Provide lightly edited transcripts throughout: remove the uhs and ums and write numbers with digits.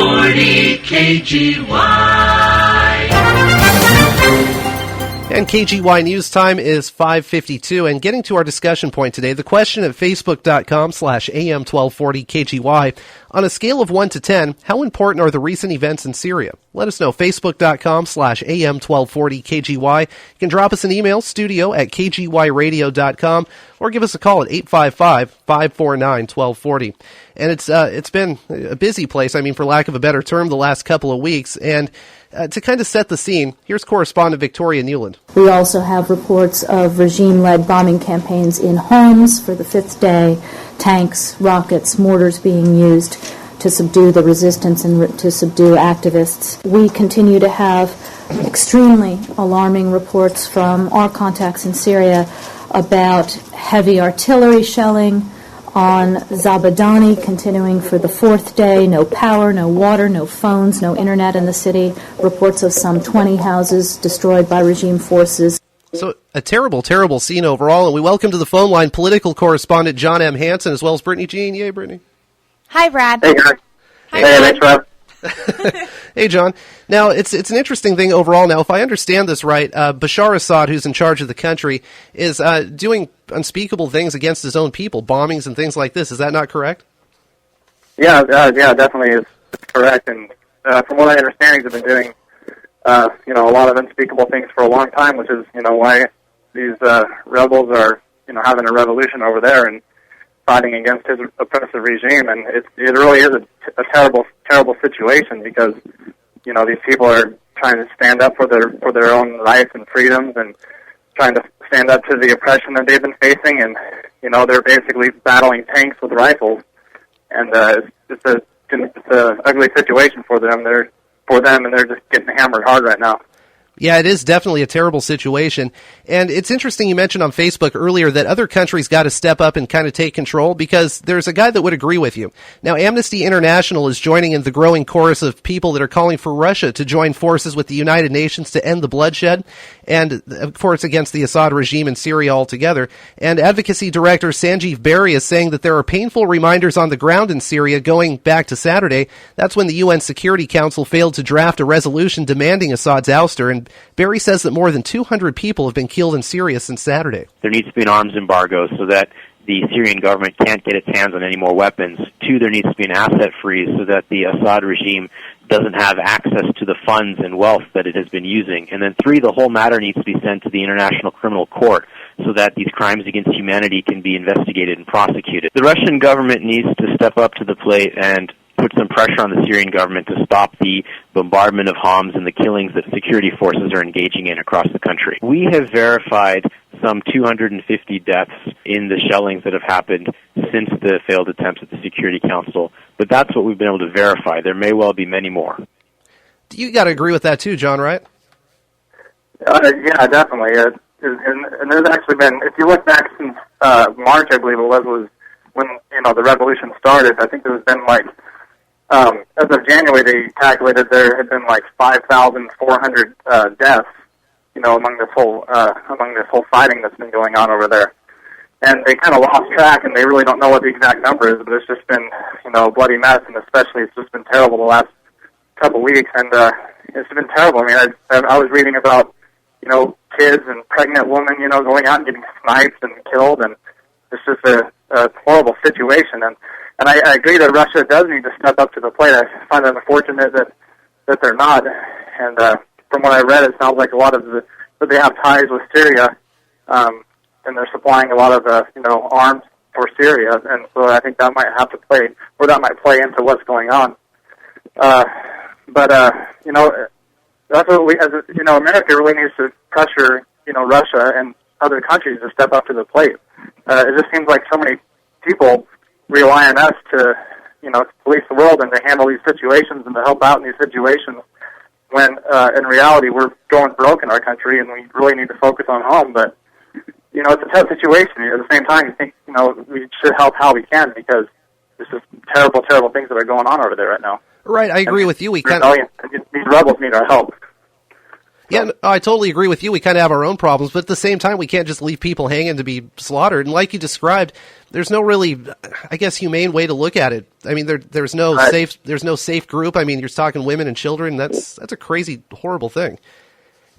1240 KGY. And KGY News Time is 5:52, and getting to our discussion point today, the question at facebook.com/AM1240KGY. On a scale of 1 to 10, how important are the recent events in Syria? Let us know, facebook.com/AM1240KGY. You can drop us an email, studio@kgyradio.com, or give us a call at 855-549-1240. And it's been a busy place, for lack of a better term, the last couple of weeks. And to kind of set the scene, here's correspondent Victoria Newland. We also have reports of regime-led bombing campaigns in homes for the fifth day, tanks, rockets, mortars being used to subdue the resistance and to subdue activists. We continue to have extremely alarming reports from our contacts in Syria about heavy artillery shelling on Zabadani, continuing for the fourth day. No power, no water, no phones, no internet in the city. Reports of some 20 houses destroyed by regime forces. So a terrible, terrible scene overall. And we welcome to the phone line political correspondent John M. Hansen, as well as Brittni Jean. Yay, Brittni. Hi, Brad. Hey, guys. Hi, hey, thanks, Rob. Hey, John. Now, it's an interesting thing overall. Now, if I understand this right, Bashar Assad, who's in charge of the country, is doing unspeakable things against his own people, bombings and things like this. Is that not correct? Yeah, definitely is correct. And from what I understand, he's been doing, a lot of unspeakable things for a long time, which is, why these rebels are, having a revolution over there and fighting against his oppressive regime. And it really is a terrible, terrible situation because, these people are trying to stand up for their own rights and freedoms and trying to stand up to the oppression that they've been facing. And, they're basically battling tanks with rifles. And it's an ugly situation for them. And they're just getting hammered hard right now. Yeah, it is definitely a terrible situation. And it's interesting you mentioned on Facebook earlier that other countries got to step up and kind of take control, because there's a guy that would agree with you. Now, Amnesty International is joining in the growing chorus of people that are calling for Russia to join forces with the United Nations to end the bloodshed, and of course against the Assad regime in Syria altogether. And advocacy director Sanjeev Berry is saying that there are painful reminders on the ground in Syria going back to Saturday. That's when the UN Security Council failed to draft a resolution demanding Assad's ouster, and Berry says that more than 200 people have been killed in Syria since Saturday. There needs to be an arms embargo so that the Syrian government can't get its hands on any more weapons. 2, there needs to be an asset freeze so that the Assad regime doesn't have access to the funds and wealth that it has been using. And then 3, the whole matter needs to be sent to the International Criminal Court so that these crimes against humanity can be investigated and prosecuted. The Russian government needs to step up to the plate and put some pressure on the Syrian government to stop the bombardment of Homs and the killings that security forces are engaging in across the country. We have verified some 250 deaths in the shellings that have happened since the failed attempts at the Security Council, but that's what we've been able to verify. There may well be many more. You got to agree with that too, John, right? Yeah, definitely. And there's actually been, if you look back since March, I believe it was when the revolution started. I think there's been as of January, they calculated there had been 5,400 deaths, among this whole fighting that's been going on over there. And they kind of lost track, and they really don't know what the exact number is. But it's just been, a bloody mess, and especially it's just been terrible the last couple weeks, and it's been terrible. I was reading about, kids and pregnant women, going out and getting sniped and killed, and it's just a horrible situation. And I agree that Russia does need to step up to the plate. I find it unfortunate that they're not. And from what I read, it sounds like a lot of that they have ties with Syria, and they're supplying a lot of arms for Syria. And so I think that might have to play, or that might play into what's going on. But that's what we, America really needs to pressure, Russia and other countries to step up to the plate. It just seems like so many people rely on us to, to police the world and to handle these situations and to help out in these situations when, in reality, we're going broke in our country and we really need to focus on home. But, it's a tough situation. At the same time, you think, we should help how we can because there's just terrible, terrible things that are going on over there right now. Right, I agree with you. These rebels need our help. Yeah, no, I totally agree with you. We kind of have our own problems, but at the same time, we can't just leave people hanging to be slaughtered. And like you described, there's no really, I guess, humane way to look at it. I mean, there's no safe group. I mean, you're talking women and children. That's a crazy, horrible thing.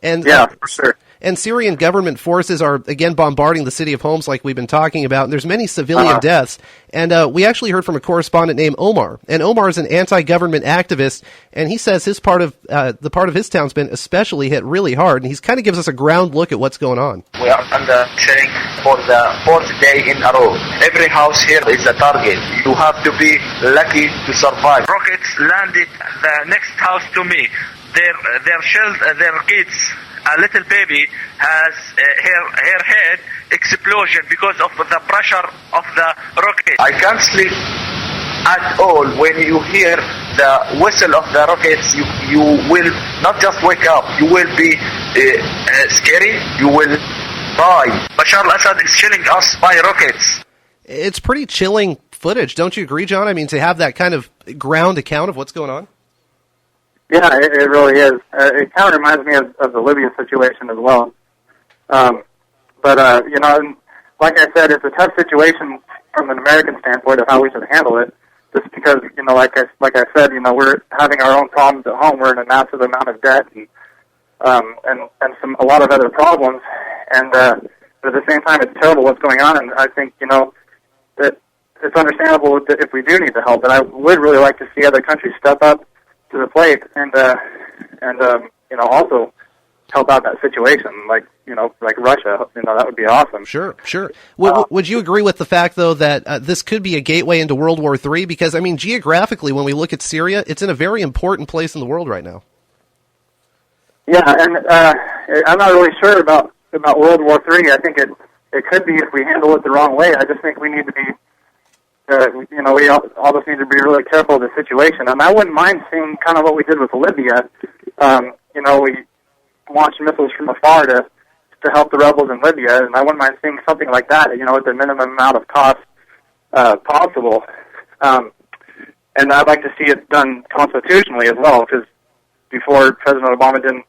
And Yeah, for sure. And Syrian government forces are, again, bombarding the city of Homs like we've been talking about. And there's many civilian deaths. And we actually heard from a correspondent named Omar. And Omar is an anti-government activist. And he says the part of his town's been especially hit really hard. And he's kind of gives us a ground look at what's going on. We are under shelling for the fourth day in a row. Every house here is a target. You have to be lucky to survive. Rockets landed the next house to me. Their shells, their kids, a little baby has her head explosion because of the pressure of the rocket. I can't sleep at all. When you hear the whistle of the rockets, you will not just wake up, you will be scary, you will die. Bashar al-Assad is killing us by rockets. It's pretty chilling footage, don't you agree, John? I mean, to have that kind of ground account of what's going on? Yeah, it really is. It kind of reminds me of the Libya situation as well. But you know, like I said, it's a tough situation from an American standpoint of how we should handle it. Just because, you know, like I said, you know, we're having our own problems at home. We're in a massive amount of debt and a lot of other problems. And but at the same time, it's terrible what's going on. And I think, you know, that it's understandable if we do need the help. But I would really like to see other countries step up to the plate and you know, also help out that situation, like, you know, like Russia. You know, that would be awesome. Sure. Would you agree with the fact, though, that this could be a gateway into World War III? Because, I mean, geographically, when we look at Syria, it's in a very important place in the world right now. Yeah, and I'm not really sure about World War III. I think it could be if we handle it the wrong way. I just think we need to be you know, we all just need to be really careful of the situation. And I wouldn't mind seeing kind of what we did with Libya. You know, we launched missiles from afar to help the rebels in Libya, and I wouldn't mind seeing something like that, you know, at the minimum amount of cost possible. And I'd like to see it done constitutionally as well, because before President Obama didn't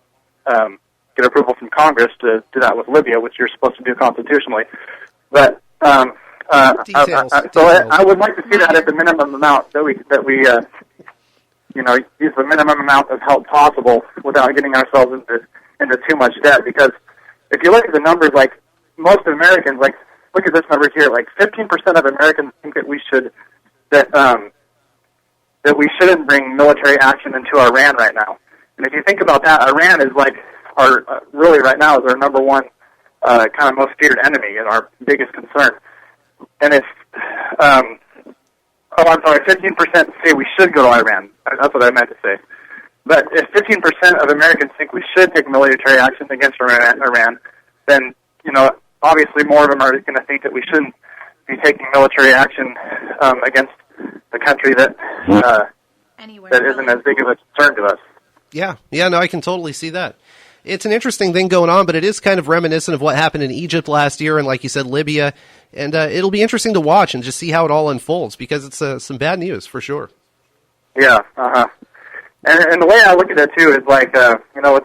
get approval from Congress to do that with Libya, which you're supposed to do constitutionally. But I would like to see that at the minimum amount that we you know, use the minimum amount of help possible without getting ourselves into too much debt. Because if you look at the numbers, like most Americans, like look at this number here, like 15% of Americans think that we shouldn't bring military action into Iran right now. And if you think about that, Iran is like really right now is our number one kind of most feared enemy and our biggest concern. And if, 15% say we should go to Iran. That's what I meant to say. But if 15% of Americans think we should take military action against Iran, then, you know, obviously more of them are going to think that we shouldn't be taking military action against the country that isn't as big of a concern to us. Yeah, no, I can totally see that. It's an interesting thing going on, but it is kind of reminiscent of what happened in Egypt last year and, like you said, Libya. And it'll be interesting to watch and just see how it all unfolds, because it's some bad news for sure. Yeah, And the way I look at it too is like, you know,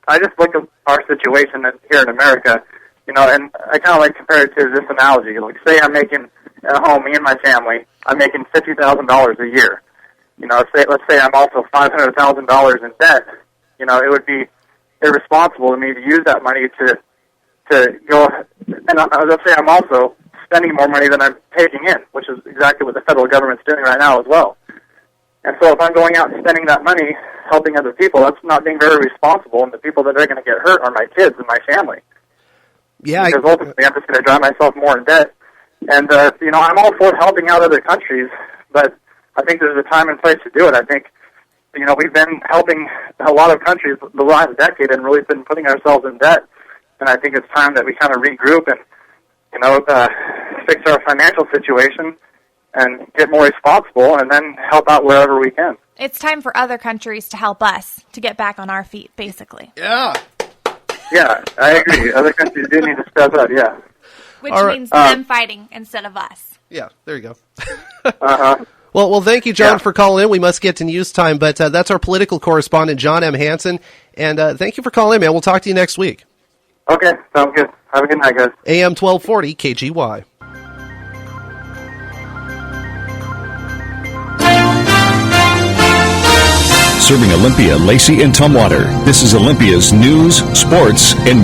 I just look at our situation here in America, you know, and I kind of like compare it to this analogy. Like, say I'm making at home, me and my family, I'm making $50,000 a year. You know, let's say I'm also $500,000 in debt. You know, it would be irresponsible to me to use that money to go, and let's say I'm also spending more money than I'm taking in, which is exactly what the federal government's doing right now as well. And so if I'm going out and spending that money helping other people, that's not being very responsible, and the people that are going to get hurt are my kids and my family. Yeah, because ultimately I'm just going to drive myself more in debt. And, you know, I'm all for helping out other countries, but I think there's a time and place to do it. I think, you know, we've been helping a lot of countries the last decade and really been putting ourselves in debt. And I think it's time that we kind of regroup and, you know, fix our financial situation and get more responsible and then help out wherever we can. It's time for other countries to help us to get back on our feet, basically. Yeah. Yeah, I agree. Other countries do need to step up, yeah. Which means them fighting instead of us. Yeah, there you go. Well, thank you, John, for calling in. We must get to news time, but that's our political correspondent, John M. Hansen. And thank you for calling in, man. We'll talk to you next week. Okay, sounds good. Have a good night, guys. AM 1240 KGY. Serving Olympia, Lacey, and Tumwater. This is Olympia's news, sports, and